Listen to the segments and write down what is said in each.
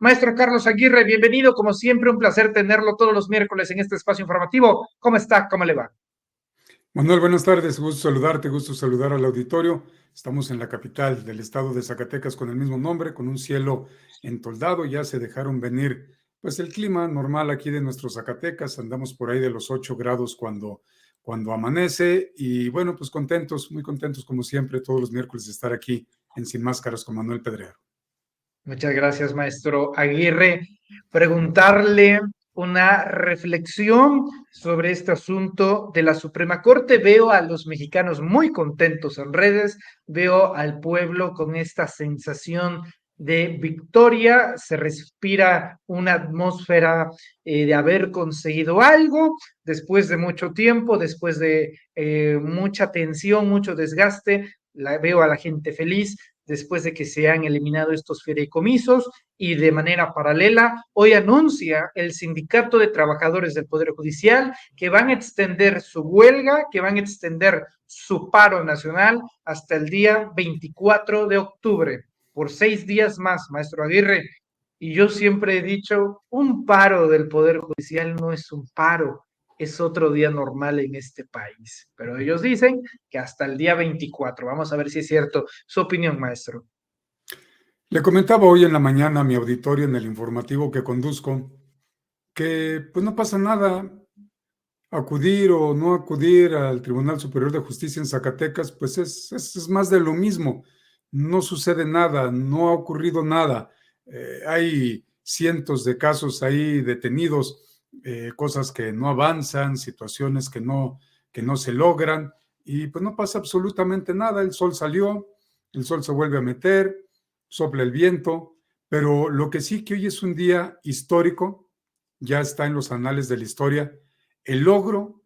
Maestro Carlos Aguirre, bienvenido. Como siempre, un placer tenerlo todos los miércoles en este espacio informativo. ¿Cómo está? ¿Cómo le va? Manuel, buenas tardes. Gusto saludarte, gusto saludar al auditorio. Estamos en la capital del estado de Zacatecas con el mismo nombre, con un cielo entoldado. Ya se dejaron venir, pues, el clima normal aquí de nuestros Zacatecas. Andamos por ahí de los 8 grados cuando amanece. Y bueno, pues contentos, muy contentos como siempre, todos los miércoles de estar aquí en Sin Máscaras con Manuel Pedrero. Muchas gracias, maestro Aguirre. Preguntarle una reflexión sobre este asunto de la Suprema Corte. Veo a los mexicanos muy contentos en redes, veo al pueblo con esta sensación de victoria, se respira una atmósfera de haber conseguido algo después de mucho tiempo, después de mucha tensión, mucho desgaste. Veo a la gente feliz después de que se han eliminado estos fideicomisos y de manera paralela, hoy anuncia el Sindicato de Trabajadores del Poder Judicial que van a extender su huelga, que van a extender su paro nacional hasta el día 24 de octubre, por 6 días más, maestro Aguirre. Y yo siempre he dicho, un paro del Poder Judicial no es un paro, es otro día normal en este país. Pero ellos dicen que hasta el día 24. Vamos a ver si es cierto. Su opinión, maestro. Le comentaba hoy en la mañana a mi auditorio en el informativo que conduzco que pues no pasa nada. Acudir o no acudir al Tribunal Superior de Justicia en Zacatecas, pues es más de lo mismo. No sucede nada, no ha ocurrido nada. Hay cientos de casos ahí detenidos, cosas que no avanzan, situaciones que no se logran, y pues no pasa absolutamente nada. El sol salió, el sol se vuelve a meter, sopla el viento, pero lo que sí que hoy es un día histórico, ya está en los anales de la historia, el logro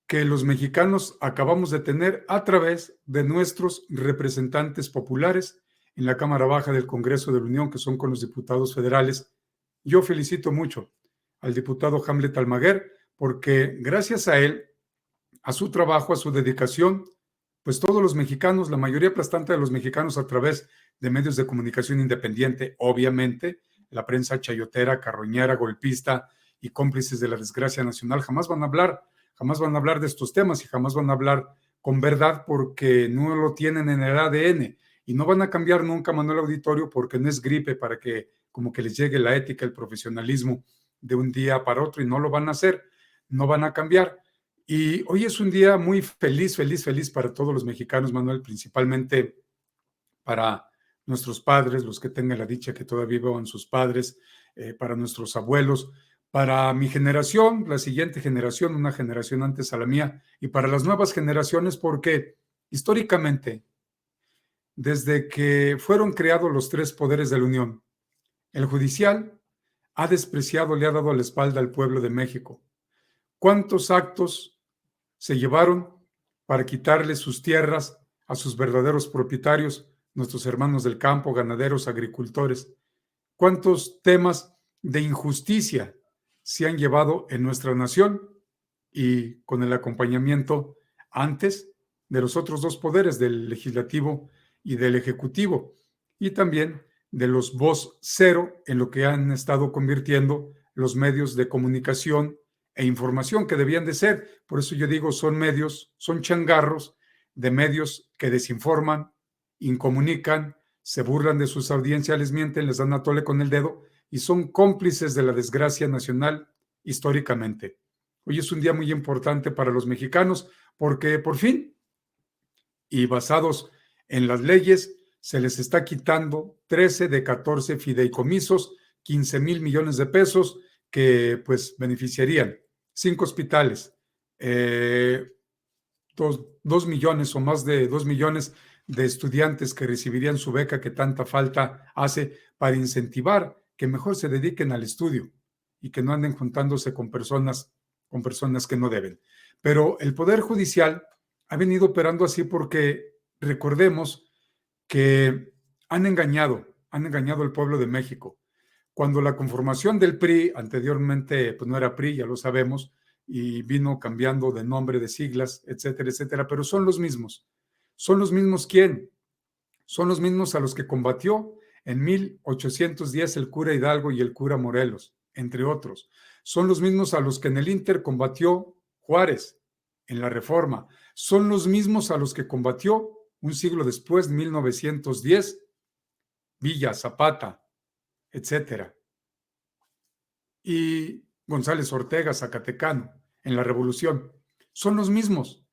que los mexicanos acabamos de tener a través de nuestros representantes populares en la Cámara Baja del Congreso de la Unión, que son con los diputados federales. Yo felicito mucho al diputado Hamlet Almaguer, porque gracias a él, a su trabajo, a su dedicación, pues todos los mexicanos, la mayoría aplastante de los mexicanos a través de medios de comunicación independiente, obviamente, la prensa chayotera, carroñera, golpista y cómplices de la desgracia nacional, jamás van a hablar de estos temas y jamás van a hablar con verdad porque no lo tienen en el ADN y no van a cambiar nunca, Manuel Auditorio, porque no es gripe para que como que les llegue la ética, el profesionalismo de un día para otro, y no lo van a hacer, no van a cambiar. Y hoy es un día muy feliz, feliz, feliz para todos los mexicanos, Manuel, principalmente para nuestros padres, los que tengan la dicha que todavía vivan sus padres, para nuestros abuelos, para mi generación, la siguiente generación, una generación antes a la mía, y para las nuevas generaciones, porque históricamente, desde que fueron creados los tres poderes de la Unión, el judicial ha despreciado, le ha dado la espalda al pueblo de México. ¿Cuántos actos se llevaron para quitarle sus tierras a sus verdaderos propietarios, nuestros hermanos del campo, ganaderos, agricultores? ¿Cuántos temas de injusticia se han llevado en nuestra nación y con el acompañamiento antes de los otros dos poderes, del legislativo y del ejecutivo, y también de los voz cero en lo que han estado convirtiendo los medios de comunicación e información que debían de ser? Por eso yo digo, son medios, son changarros de medios que desinforman, incomunican, se burlan de sus audiencias, les mienten, les dan a tole con el dedo y son cómplices de la desgracia nacional históricamente. Hoy es un día muy importante para los mexicanos porque por fin, y basados en las leyes, se les está quitando 13 de 14 fideicomisos, 15,000 millones de pesos que pues beneficiarían 5 hospitales, 2 millones o más de 2 millones de estudiantes que recibirían su beca que tanta falta hace para incentivar que mejor se dediquen al estudio y que no anden juntándose con personas que no deben. Pero el Poder Judicial ha venido operando así porque recordemos que han engañado al pueblo de México. Cuando la conformación del PRI, anteriormente pues no era PRI, ya lo sabemos, y vino cambiando de nombre, de siglas, etcétera, etcétera, pero son los mismos. ¿Son los mismos quién? Son los mismos a los que combatió En 1810 el cura Hidalgo y el cura Morelos, entre otros. Son los mismos a los que en el Inter combatió Juárez en la Reforma. Son los mismos a los que combatió un siglo después, 1910, Villa, Zapata, etcétera. Y González Ortega, Zacatecano, en la Revolución. Son los mismos.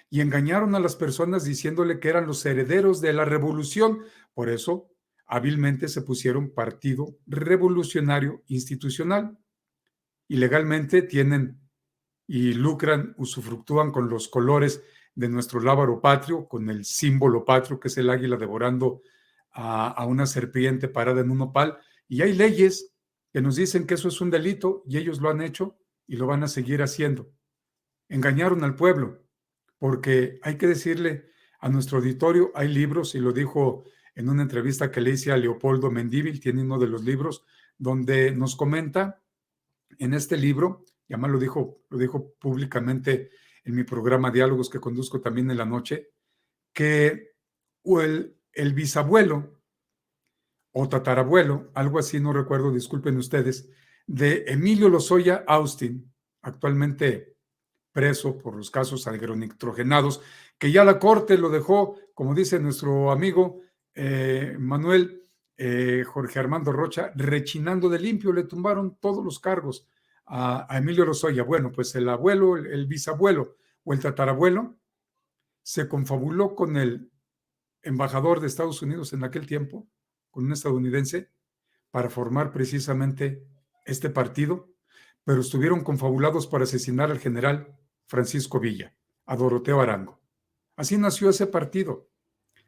Y engañaron a las personas diciéndole que eran los herederos de la Revolución. Por eso, hábilmente se pusieron Partido Revolucionario Institucional. Y legalmente tienen y lucran, usufructúan con los colores de nuestro lábaro patrio, con el símbolo patrio, que es el águila devorando a una serpiente parada en un nopal. Y hay leyes que nos dicen que eso es un delito y ellos lo han hecho y lo van a seguir haciendo. Engañaron al pueblo, porque hay que decirle a nuestro auditorio, hay libros, y lo dijo en una entrevista que le hice a Leopoldo Mendívil, tiene uno de los libros, donde nos comenta en este libro, y además lo dijo públicamente en mi programa Diálogos que conduzco también en la noche, que el bisabuelo o tatarabuelo, algo así, no recuerdo, disculpen ustedes, de Emilio Lozoya Austin, actualmente preso por los casos agronitrogenados, que ya la Corte lo dejó, como dice nuestro amigo Manuel Jorge Armando Rocha, rechinando de limpio, le tumbaron todos los cargos a Emilio Lozoya. Bueno, pues el abuelo, el bisabuelo o el tatarabuelo se confabuló con el embajador de Estados Unidos en aquel tiempo, con un estadounidense, para formar precisamente este partido, pero estuvieron confabulados para asesinar al general Francisco Villa, a Doroteo Arango. Así nació ese partido,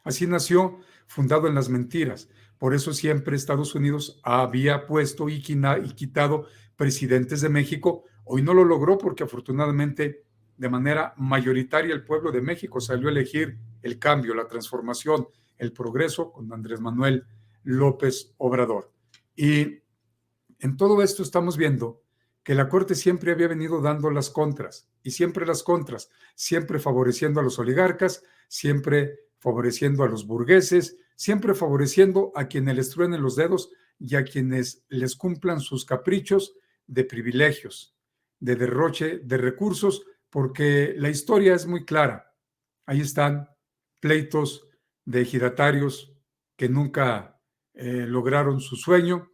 así nació, fundado en las mentiras. Por eso siempre Estados Unidos había puesto y quitado presidentes de México. Hoy no lo logró porque afortunadamente de manera mayoritaria el pueblo de México salió a elegir el cambio, la transformación, el progreso con Andrés Manuel López Obrador. Y en todo esto estamos viendo que la Corte siempre había venido dando las contras, y siempre las contras, siempre favoreciendo a los oligarcas, siempre favoreciendo a los burgueses, siempre favoreciendo a quienes les truenen los dedos y a quienes les cumplan sus caprichos de privilegios, de derroche de recursos, porque la historia es muy clara. Ahí están pleitos de ejidatarios que nunca lograron su sueño,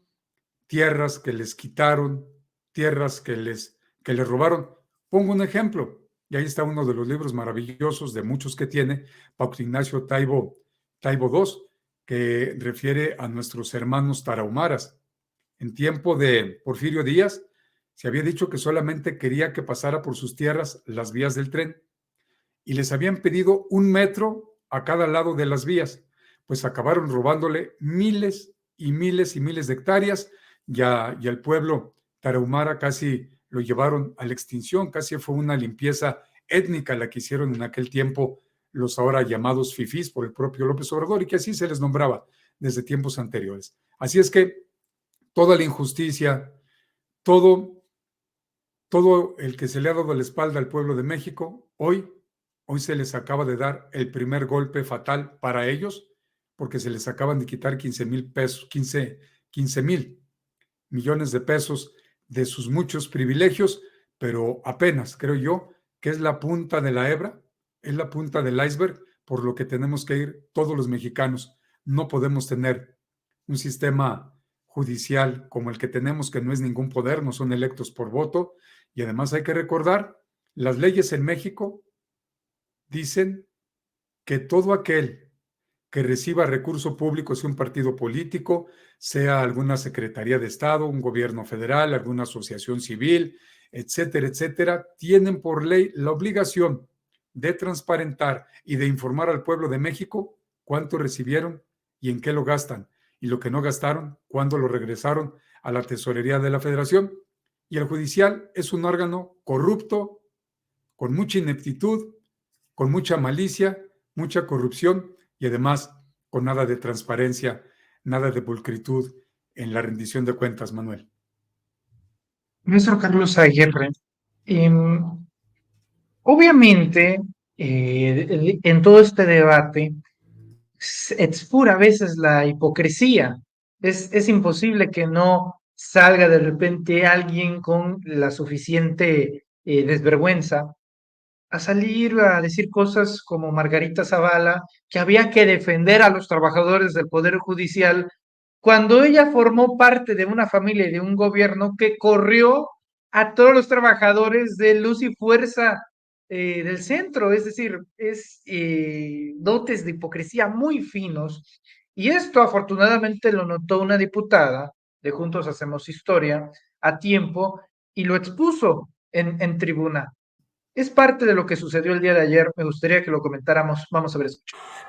tierras que les quitaron, tierras que les robaron. Pongo un ejemplo, y ahí está uno de los libros maravillosos de muchos que tiene, Paulo Ignacio Taibo II, que refiere a nuestros hermanos tarahumaras. En tiempo de Porfirio Díaz, se había dicho que solamente quería que pasara por sus tierras las vías del tren, y les habían pedido 1 metro a cada lado de las vías, pues acabaron robándole miles y miles y miles de hectáreas, y al pueblo tarahumara casi lo llevaron a la extinción, casi fue una limpieza étnica la que hicieron en aquel tiempo los ahora llamados fifís por el propio López Obrador, y que así se les nombraba desde tiempos anteriores. Así es que toda la injusticia, todo el que se le ha dado la espalda al pueblo de México, hoy se les acaba de dar el primer golpe fatal para ellos, porque se les acaban de quitar 15,000 pesos, 15,000 millones de pesos de sus muchos privilegios, pero apenas, creo yo, que es la punta de la hebra, es la punta del iceberg, por lo que tenemos que ir todos los mexicanos. No podemos tener un sistema judicial como el que tenemos, que no es ningún poder, no son electos por voto, y además hay que recordar, las leyes en México dicen que todo aquel que reciba recurso público, sea un partido político, sea alguna secretaría de Estado, un gobierno federal, alguna asociación civil, etcétera, etcétera, tienen por ley la obligación de transparentar y de informar al pueblo de México cuánto recibieron y en qué lo gastan, y lo que no gastaron, cuándo lo regresaron a la tesorería de la Federación. Y el judicial es un órgano corrupto, con mucha ineptitud, con mucha malicia, mucha corrupción, y además con nada de transparencia, nada de pulcritud en la rendición de cuentas, Manuel. Maestro Carlos Aguirre, obviamente, en todo este debate expura a veces la hipocresía Es imposible que no salga de repente alguien con la suficiente desvergüenza a salir a decir cosas como Margarita Zavala, que había que defender a los trabajadores del Poder Judicial, cuando ella formó parte de una familia y de un gobierno que corrió a todos los trabajadores de Luz y Fuerza del centro, es decir, es dotes de hipocresía muy finos. Y esto afortunadamente lo notó una diputada de Juntos Hacemos Historia a tiempo y lo expuso en tribuna. Es parte de lo que sucedió el día de ayer. Me gustaría que lo comentáramos. Vamos a ver eso.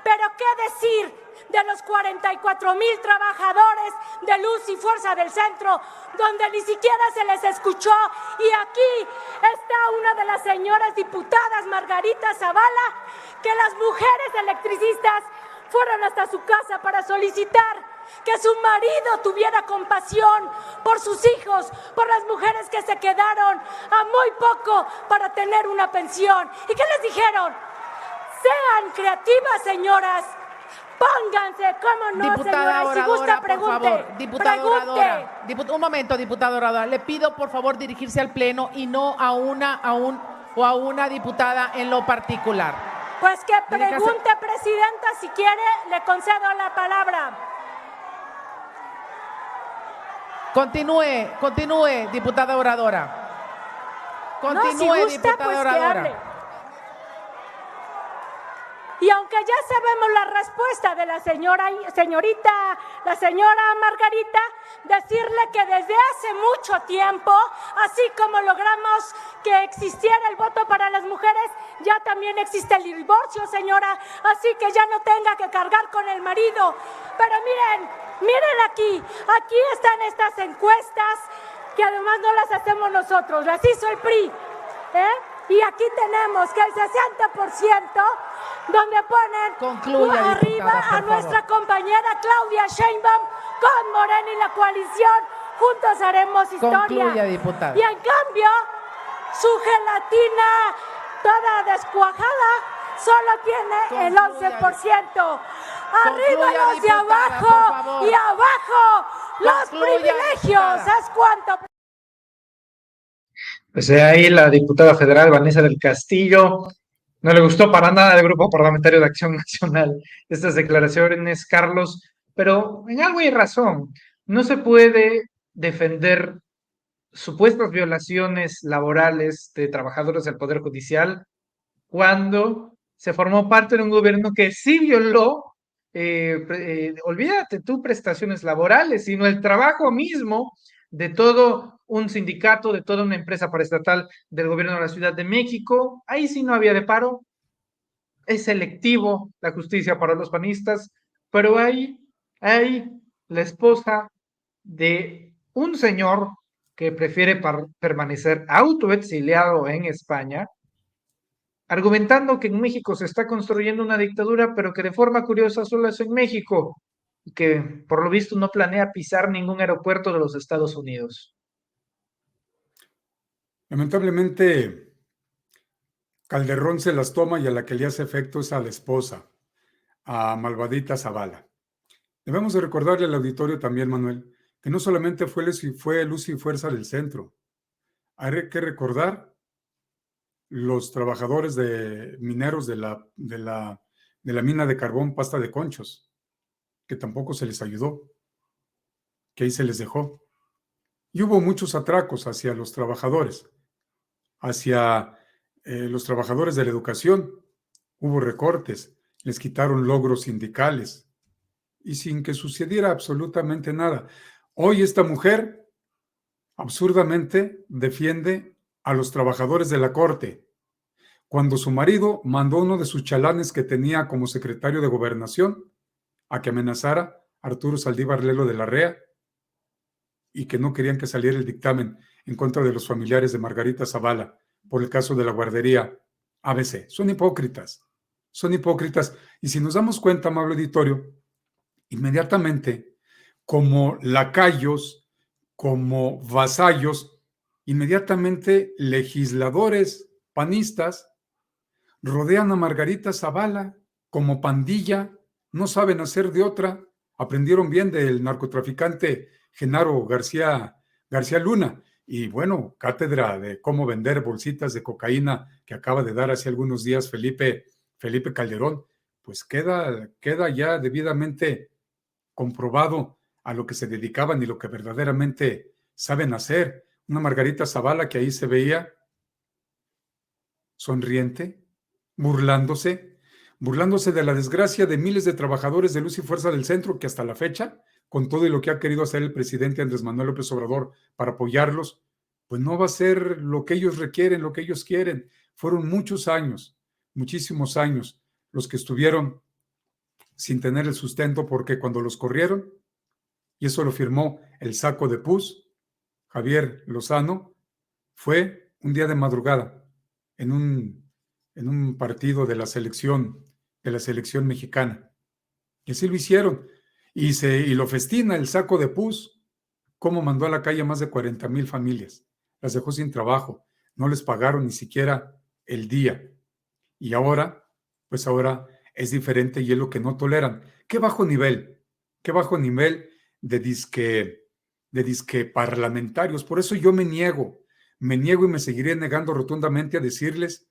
Pero ¿qué decir de los 44,000 trabajadores de Luz y Fuerza del Centro, donde ni siquiera se les escuchó? Y aquí está una de las señoras diputadas, Margarita Zavala, que las mujeres electricistas fueron hasta su casa para solicitar que su marido tuviera compasión por sus hijos, por las mujeres que se quedaron a muy poco para tener una pensión. ¿Y qué les dijeron? Sean creativas, señoras. Pónganse, ¿cómo no, diputada señora? Si gusta, pregunte. por favor. Diputada oradora. Un momento, diputada oradora. Le pido, por favor, dirigirse al Pleno y no a una diputada en lo particular. Pues que pregunte, presidenta, si quiere, le concedo la palabra. Continúe, diputada oradora. Continúe, no, si gusta, diputada pues oradora. Y aunque ya sabemos la respuesta de la señora Margarita, decirle que desde hace mucho tiempo, así como logramos que existiera el voto para las mujeres, ya también existe el divorcio, señora, así que ya no tenga que cargar con el marido. Pero miren aquí están estas encuestas, que además no las hacemos nosotros, las hizo el PRI, Y aquí tenemos que el 60%, donde ponen arriba a nuestra compañera Claudia Sheinbaum con Morena y la coalición. Juntos haremos historia. Concluya, diputada. Y en cambio, su gelatina toda descuajada solo tiene el 11%. Arriba los de abajo y abajo los privilegios. Diputada. ¿Sabes cuánto? Pues ahí la diputada federal Vanessa del Castillo no le gustó para nada al Grupo Parlamentario de Acción Nacional estas declaraciones, Carlos, pero en algo hay razón. No se puede defender supuestas violaciones laborales de trabajadores del Poder Judicial cuando se formó parte de un gobierno que sí violó, olvídate tú, prestaciones laborales, sino el trabajo mismo de todo un sindicato, de toda una empresa paraestatal del gobierno de la Ciudad de México. Ahí sí no había de paro. Es selectivo la justicia para los panistas, pero hay la esposa de un señor que prefiere permanecer autoexiliado en España, argumentando que en México se está construyendo una dictadura, pero que de forma curiosa solo es en México, y que por lo visto no planea pisar ningún aeropuerto de los Estados Unidos. Lamentablemente, Calderón se las toma y a la que le hace efecto es a la esposa, a Malvadita Zavala. Debemos de recordarle al auditorio también, Manuel, que no solamente fue Luz y Fuerza del Centro. Hay que recordar los trabajadores mineros de la mina de carbón Pasta de Conchos, que tampoco se les ayudó, que ahí se les dejó. Y hubo muchos atracos hacia los trabajadores, hacia los trabajadores de la educación. Hubo recortes, les quitaron logros sindicales y sin que sucediera absolutamente nada. Hoy esta mujer absurdamente defiende a los trabajadores de la Corte, cuando su marido mandó a uno de sus chalanes que tenía como secretario de Gobernación a que amenazara a Arturo Saldívar Lelo de la Rea y que no querían que saliera el dictamen en contra de los familiares de Margarita Zavala por el caso de la guardería ABC. Son hipócritas. Y si nos damos cuenta, amable auditorio, inmediatamente, como lacayos, como vasallos, inmediatamente legisladores panistas rodean a Margarita Zavala como pandilla, no saben hacer de otra, aprendieron bien del narcotraficante Genaro García Luna. Y bueno, cátedra de cómo vender bolsitas de cocaína que acaba de dar hace algunos días Felipe Calderón, pues queda ya debidamente comprobado a lo que se dedicaban y lo que verdaderamente saben hacer. Una Margarita Zavala que ahí se veía sonriente, burlándose de la desgracia de miles de trabajadores de luz y fuerza del centro que hasta la fecha, con todo y lo que ha querido hacer el presidente Andrés Manuel López Obrador para apoyarlos, pues no va a ser lo que ellos requieren, lo que ellos quieren. Fueron muchos años, muchísimos años, los que estuvieron sin tener el sustento, porque cuando los corrieron, y eso lo firmó el saco de pus, Javier Lozano, fue un día de madrugada en un partido de la selección mexicana. Y así lo hicieron. Y lo festina el saco de pus, cómo mandó a la calle a más de 40,000 familias. Las dejó sin trabajo, no les pagaron ni siquiera el día. Y ahora es diferente y es lo que no toleran. Qué bajo nivel de disque parlamentarios. Por eso yo me niego y me seguiré negando rotundamente a decirles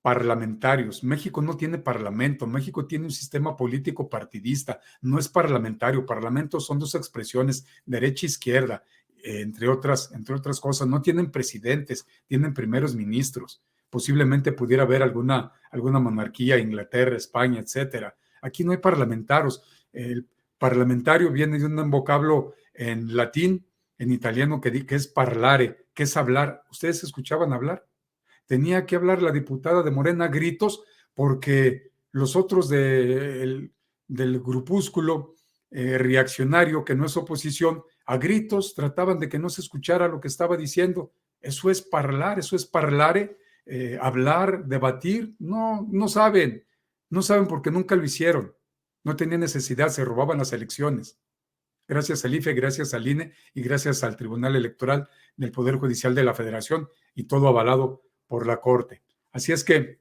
parlamentarios. México no tiene parlamento, México tiene un sistema político partidista, no es parlamentario. Parlamentos son dos expresiones, derecha e izquierda, entre otras cosas. No tienen presidentes, tienen primeros ministros. Posiblemente pudiera haber alguna monarquía, Inglaterra, España, etcétera. Aquí no hay parlamentarios. El parlamentario viene de un vocablo en latín, en italiano, que es parlare, que es hablar. ¿Ustedes escuchaban hablar? Tenía que hablar la diputada de Morena a gritos porque los otros del grupúsculo reaccionario, que no es oposición, a gritos trataban de que no se escuchara lo que estaba diciendo. Eso es parlar, eso es parlare, hablar, debatir. No saben porque nunca lo hicieron. No tenían necesidad, se robaban las elecciones. Gracias al IFE, gracias al INE y gracias al Tribunal Electoral del Poder Judicial de la Federación, y todo avalado por la Corte. Así es que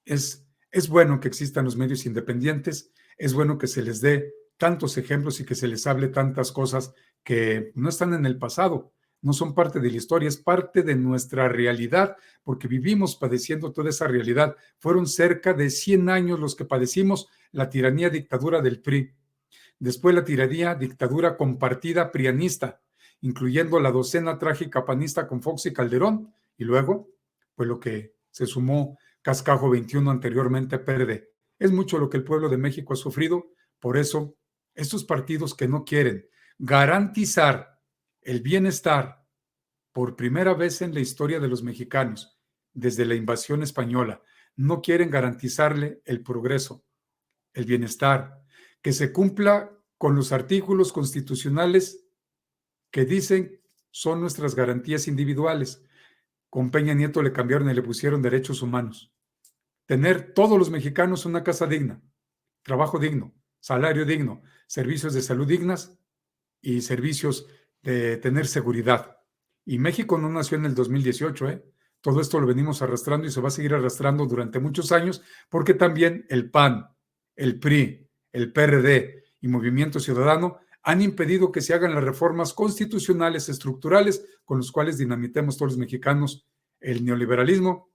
es bueno que existan los medios independientes, es bueno que se les dé tantos ejemplos y que se les hable tantas cosas que no están en el pasado, no son parte de la historia, es parte de nuestra realidad, porque vivimos padeciendo toda esa realidad. Fueron cerca de 100 años los que padecimos la tiranía dictadura del PRI, después la tiranía dictadura compartida prianista, incluyendo la docena trágica panista con Fox y Calderón, y luego pues lo que se sumó Cascajo 21, anteriormente PRD. Es mucho lo que el pueblo de México ha sufrido. Por eso, estos partidos que no quieren garantizar el bienestar por primera vez en la historia de los mexicanos, desde la invasión española, no quieren garantizarle el progreso, el bienestar, que se cumpla con los artículos constitucionales que dicen son nuestras garantías individuales. Con Peña Nieto le cambiaron y le pusieron derechos humanos. Tener todos los mexicanos una casa digna, trabajo digno, salario digno, servicios de salud dignas y servicios de tener seguridad. Y México no nació en el 2018, ¿eh? Todo esto lo venimos arrastrando y se va a seguir arrastrando durante muchos años, porque también el PAN, el PRI, el PRD y Movimiento Ciudadano han impedido que se hagan las reformas constitucionales estructurales con los cuales dinamitemos todos los mexicanos el neoliberalismo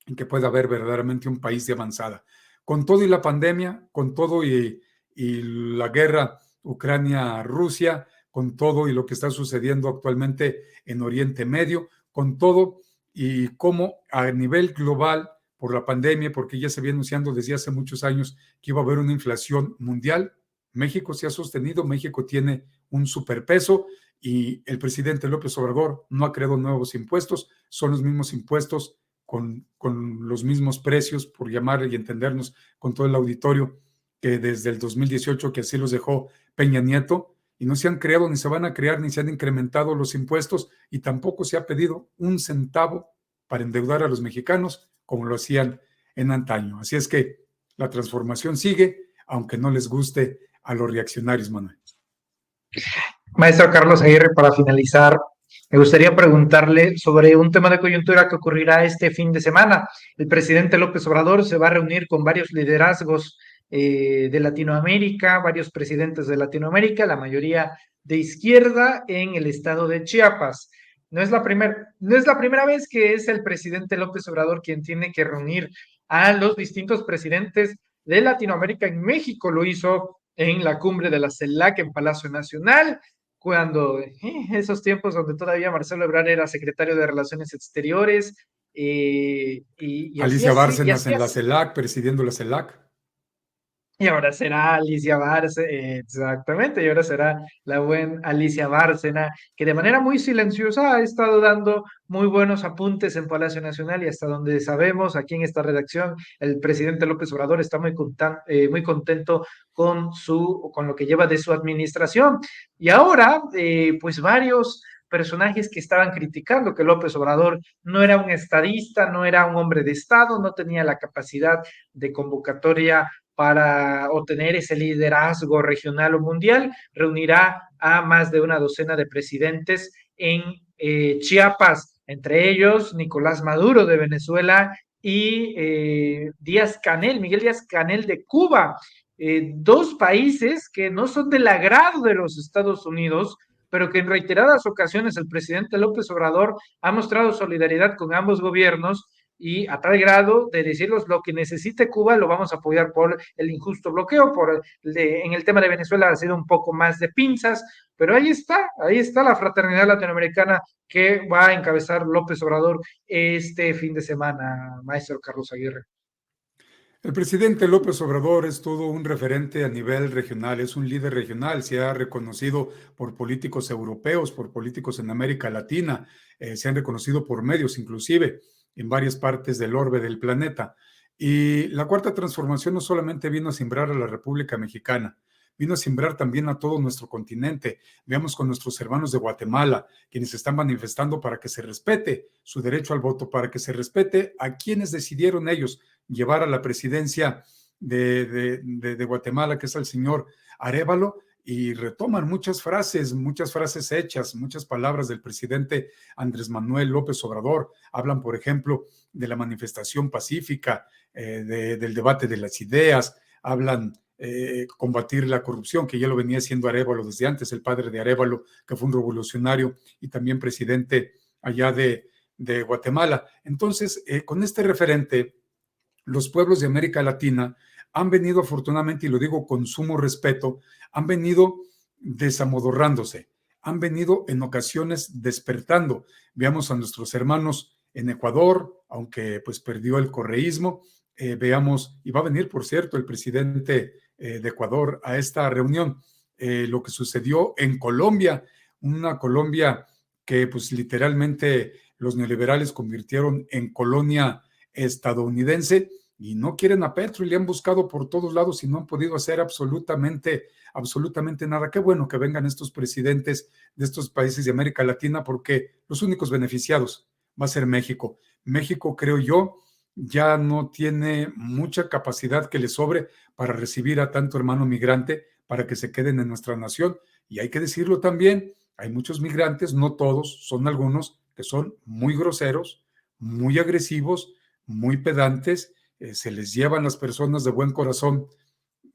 y que pueda haber verdaderamente un país de avanzada. Con todo y la pandemia, con todo y la guerra Ucrania-Rusia, con todo y lo que está sucediendo actualmente en Oriente Medio, con todo y cómo a nivel global por la pandemia, porque ya se viene anunciando desde hace muchos años que iba a haber una inflación mundial, México se ha sostenido, México tiene un superpeso y el presidente López Obrador no ha creado nuevos impuestos, son los mismos impuestos con los mismos precios, por llamar y entendernos con todo el auditorio, que desde el 2018, que así los dejó Peña Nieto, y no se han creado, ni se van a crear, ni se han incrementado los impuestos, y tampoco se ha pedido un centavo para endeudar a los mexicanos como lo hacían en antaño. Así es que la transformación sigue, aunque no les guste a los reaccionarios, Manuel. Maestro Carlos Aguirre, para finalizar, me gustaría preguntarle sobre un tema de coyuntura que ocurrirá este fin de semana. El presidente López Obrador se va a reunir con varios liderazgos de Latinoamérica, varios presidentes de Latinoamérica, la mayoría de izquierda en el estado de Chiapas. No es la primera vez que es el presidente López Obrador quien tiene que reunir a los distintos presidentes de Latinoamérica. En México lo hizo en la cumbre de la CELAC en Palacio Nacional, cuando esos tiempos donde todavía Marcelo Ebrard era secretario de Relaciones Exteriores. Alicia Bárcenas en la CELAC, presidiendo la CELAC. Y ahora será Alicia Bárcena, exactamente, y ahora será la buena Alicia Bárcena, que de manera muy silenciosa ha estado dando muy buenos apuntes en Palacio Nacional, y hasta donde sabemos aquí en esta redacción, el presidente López Obrador está muy contento con lo que lleva de su administración. Y ahora, pues varios personajes que estaban criticando que López Obrador no era un estadista, no era un hombre de Estado, no tenía la capacidad de convocatoria para obtener ese liderazgo regional o mundial, reunirá a más de una docena de presidentes en Chiapas, entre ellos Nicolás Maduro de Venezuela y Miguel Díaz Canel de Cuba, dos países que no son del agrado de los Estados Unidos, pero que en reiteradas ocasiones el presidente López Obrador ha mostrado solidaridad con ambos gobiernos, y a tal grado de decirlos, lo que necesite Cuba lo vamos a apoyar por el injusto bloqueo, en el tema de Venezuela ha sido un poco más de pinzas, pero ahí está la fraternidad latinoamericana que va a encabezar López Obrador este fin de semana, maestro Carlos Aguirre. El presidente López Obrador es todo un referente a nivel regional, es un líder regional, se ha reconocido por políticos europeos, por políticos en América Latina, se han reconocido por medios inclusive en varias partes del orbe del planeta. Y la Cuarta Transformación no solamente vino a simbrar a la República Mexicana, vino a simbrar también a todo nuestro continente. Veamos con nuestros hermanos de Guatemala, quienes están manifestando para que se respete su derecho al voto, para que se respete a quienes decidieron ellos llevar a la presidencia de Guatemala, que es el señor Arévalo, y retoman muchas frases hechas, muchas palabras del presidente Andrés Manuel López Obrador. Hablan, por ejemplo, de la manifestación pacífica, del debate de las ideas, hablan combatir la corrupción, que ya lo venía haciendo Arévalo desde antes, el padre de Arévalo, que fue un revolucionario y también presidente allá de Guatemala. Entonces, con este referente, los pueblos de América Latina han venido afortunadamente, y lo digo con sumo respeto, han venido desamodorrándose, han venido en ocasiones despertando. Veamos a nuestros hermanos en Ecuador, aunque pues perdió el correísmo, veamos, y va a venir, por cierto, el presidente de Ecuador a esta reunión, lo que sucedió en Colombia, una Colombia que pues literalmente los neoliberales convirtieron en colonia estadounidense, y no quieren a Petro y le han buscado por todos lados y no han podido hacer absolutamente nada. Qué bueno que vengan estos presidentes de estos países de América Latina, porque los únicos beneficiados va a ser México. México, creo yo, ya no tiene mucha capacidad que le sobre para recibir a tanto hermano migrante, para que se queden en nuestra nación. Y hay que decirlo también, hay muchos migrantes, no todos, son algunos que son muy groseros, muy agresivos, muy pedantes. Se les llevan las personas de buen corazón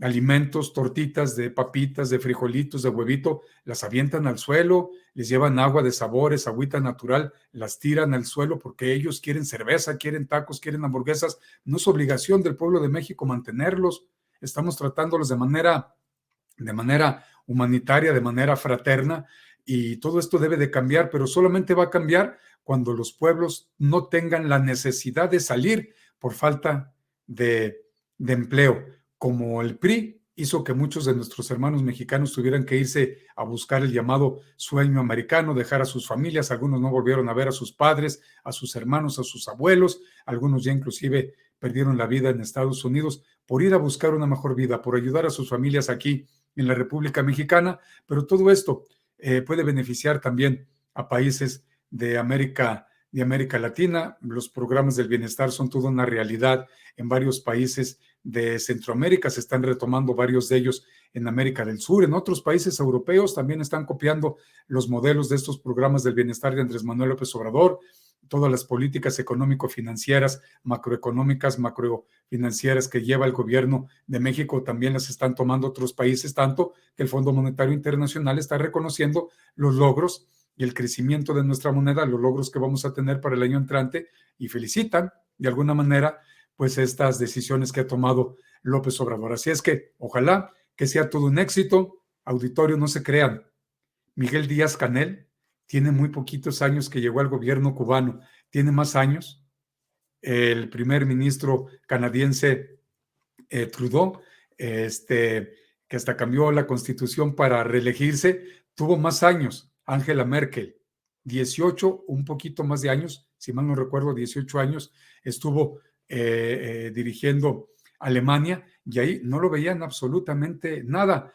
alimentos, tortitas de papitas, de frijolitos, de huevito, las avientan al suelo, les llevan agua de sabores, agüita natural, las tiran al suelo porque ellos quieren cerveza, quieren tacos, quieren hamburguesas. No es obligación del pueblo de México mantenerlos. Estamos tratándolos de manera humanitaria, de manera fraterna, y todo esto debe de cambiar, pero solamente va a cambiar cuando los pueblos no tengan la necesidad de salir por falta de empleo, como el PRI hizo que muchos de nuestros hermanos mexicanos tuvieran que irse a buscar el llamado sueño americano, dejar a sus familias. Algunos no volvieron a ver a sus padres, a sus hermanos, a sus abuelos, algunos ya inclusive perdieron la vida en Estados Unidos por ir a buscar una mejor vida, por ayudar a sus familias aquí en la República Mexicana. Pero todo esto puede beneficiar también a países de América Latina. Los programas del bienestar son toda una realidad en varios países de Centroamérica, se están retomando varios de ellos en América del Sur. En otros países europeos también están copiando los modelos de estos programas del bienestar de Andrés Manuel López Obrador. todas las políticas económico-financieras, macrofinancieras que lleva el gobierno de México, también las están tomando otros países, tanto que el Fondo Monetario Internacional está reconociendo los logros y el crecimiento de nuestra moneda, los logros que vamos a tener para el año entrante, y felicitan de alguna manera pues estas decisiones que ha tomado López Obrador. Así es que ojalá que sea todo un éxito. Auditorio, no se crean. Miguel Díaz-Canel tiene muy poquitos años que llegó al gobierno cubano, tiene más años. El primer ministro canadiense Trudeau, que hasta cambió la constitución para reelegirse, tuvo más años. Angela Merkel, 18, un poquito más de años, si mal no recuerdo, 18 años, estuvo dirigiendo Alemania, y ahí no lo veían absolutamente nada.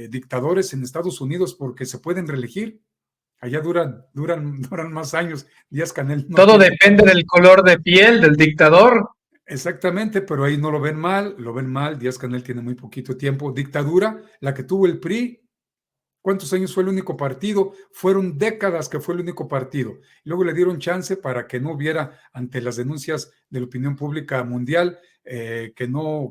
Dictadores en Estados Unidos porque se pueden reelegir, allá duran más años. Díaz-Canel no Todo depende del color de piel del dictador. Exactamente, pero ahí no lo ven mal. Díaz-Canel tiene muy poquito tiempo. Dictadura, la que tuvo el PRI, ¿cuántos años fue el único partido? Fueron décadas que fue el único partido. Luego le dieron chance para que no hubiera, ante las denuncias de la opinión pública mundial, que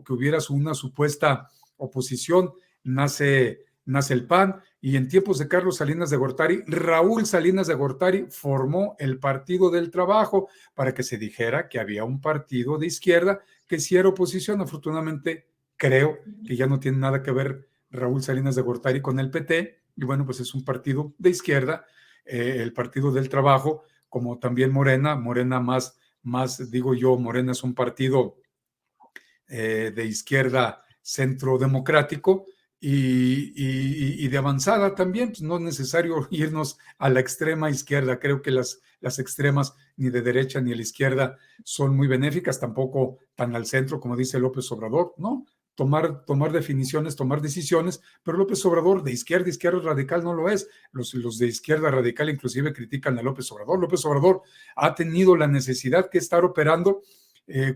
hubiera una supuesta oposición. Nace el PAN, y en tiempos de Carlos Salinas de Gortari, Raúl Salinas de Gortari formó el Partido del Trabajo para que se dijera que había un partido de izquierda que sí era oposición. Afortunadamente, creo que ya no tiene nada que ver Raúl Salinas de Gortari con el PT, y bueno, pues es un partido de izquierda, el Partido del Trabajo, como también Morena más digo yo, Morena es un partido de izquierda centro democrático, y de avanzada también. Pues no es necesario irnos a la extrema izquierda. Creo que las extremas ni de derecha ni de la izquierda son muy benéficas, tampoco tan al centro como dice López Obrador, ¿no? Tomar definiciones, tomar decisiones, pero López Obrador de izquierda radical no lo es. Los de izquierda radical inclusive critican a López Obrador. López Obrador ha tenido la necesidad que estar operando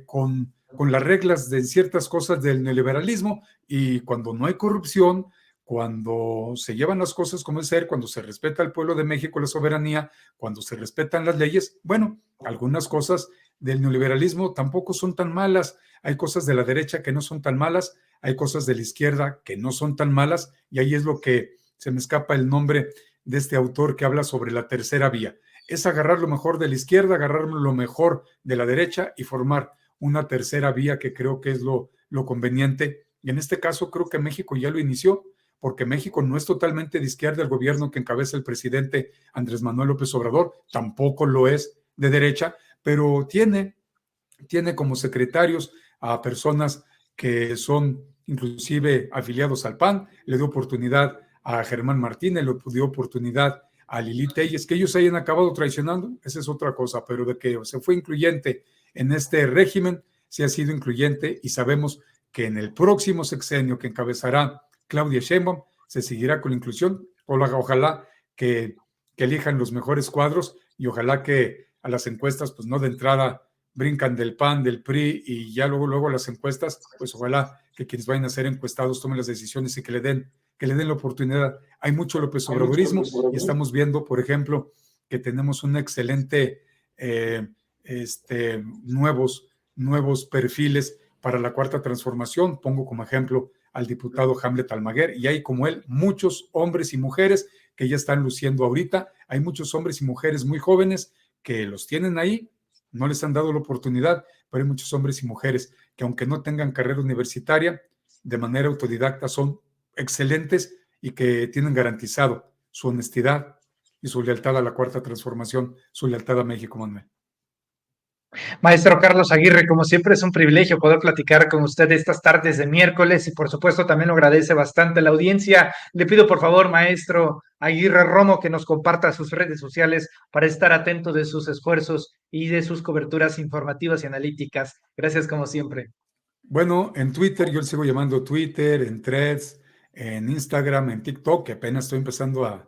con las reglas de ciertas cosas del neoliberalismo, y cuando no hay corrupción, cuando se llevan las cosas como es ser, cuando se respeta al pueblo de México, la soberanía, cuando se respetan las leyes, bueno, algunas cosas del neoliberalismo tampoco son tan malas. Hay cosas de la derecha que no son tan malas, hay cosas de la izquierda que no son tan malas, y ahí es lo que se me escapa el nombre de este autor que habla sobre la tercera vía. Es agarrar lo mejor de la izquierda, agarrar lo mejor de la derecha y formar una tercera vía, que creo que es lo conveniente. Y en este caso creo que México ya lo inició, porque México no es totalmente de izquierda. El gobierno que encabeza el presidente Andrés Manuel López Obrador tampoco lo es de derecha, pero tiene como secretarios a personas que son inclusive afiliados al PAN. Le dio oportunidad a Germán Martínez, le dio oportunidad a Lili Telles. Que ellos hayan acabado traicionando, esa es otra cosa, pero de que se fue incluyente en este régimen, se ha sido incluyente, y sabemos que en el próximo sexenio que encabezará Claudia Sheinbaum se seguirá con la inclusión. Ojalá que elijan los mejores cuadros, y ojalá que a las encuestas, pues no de entrada brincan del PAN, del PRI, y ya luego las encuestas, pues ojalá que quienes vayan a ser encuestados tomen las decisiones y que le den la oportunidad. Hay mucho López Obradorismo, y estamos viendo, por ejemplo, que tenemos un excelente nuevos perfiles para la Cuarta Transformación. Pongo como ejemplo al diputado Hamlet Almaguer, y hay como él muchos hombres y mujeres que ya están luciendo ahorita. Hay muchos hombres y mujeres muy jóvenes que los tienen ahí, no les han dado la oportunidad, pero hay muchos hombres y mujeres que, aunque no tengan carrera universitaria, de manera autodidacta son excelentes y que tienen garantizado su honestidad y su lealtad a la Cuarta Transformación, su lealtad a México, Manuel. Maestro Carlos Aguirre, como siempre es un privilegio poder platicar con usted estas tardes de miércoles, y por supuesto también lo agradece bastante la audiencia. Le pido por favor, maestro Aguirre Romo, que nos comparta sus redes sociales para estar atento de sus esfuerzos y de sus coberturas informativas y analíticas. Gracias como siempre. Bueno, en Twitter, yo le sigo llamando Twitter, en Threads, en Instagram, en TikTok, que apenas estoy empezando a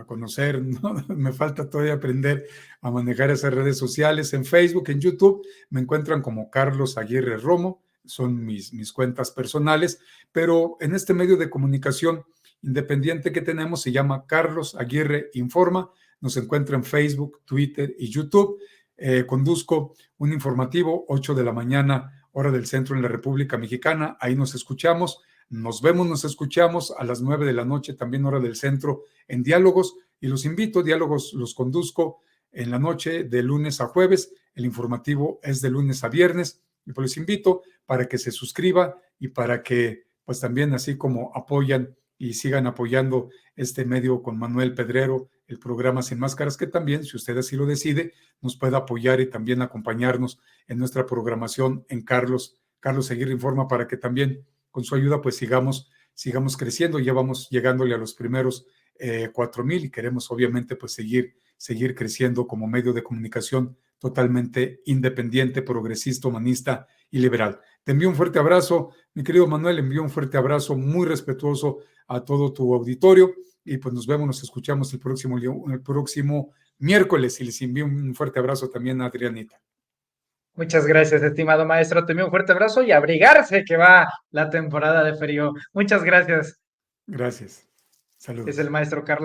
conocer, ¿no? Me falta todavía aprender a manejar esas redes sociales. En Facebook, en YouTube, me encuentran como Carlos Aguirre Romo, son mis cuentas personales, pero en este medio de comunicación independiente que tenemos se llama Carlos Aguirre Informa, Nos encuentra en Facebook, Twitter y YouTube. Conduzco un informativo, 8 de la mañana, hora del centro en la República Mexicana. Ahí nos escuchamos. Nos vemos, nos escuchamos a las 9 de la noche, también hora del centro, en Diálogos. Y los invito, Diálogos los conduzco en la noche de lunes a jueves. El informativo es de lunes a viernes. Y pues les invito para que se suscriba y para que pues también así como apoyan y sigan apoyando este medio con Manuel Pedrero, el programa Sin Máscaras, que también, si usted así lo decide, nos puede apoyar y también acompañarnos en nuestra programación en Carlos Aguirre Informa, para que también con su ayuda pues sigamos creciendo. Ya vamos llegándole a los primeros 4,000 y queremos obviamente pues seguir creciendo como medio de comunicación totalmente independiente, progresista, humanista y liberal. Te envío un fuerte abrazo, mi querido Manuel, envío un fuerte abrazo muy respetuoso a todo tu auditorio y pues nos vemos, nos escuchamos el próximo miércoles y les envío un fuerte abrazo también a Adrianita. Muchas gracias, estimado maestro. Te envío un fuerte abrazo y abrigarse que va la temporada de frío. Muchas gracias. Gracias. Saludos. Es el maestro Carlos.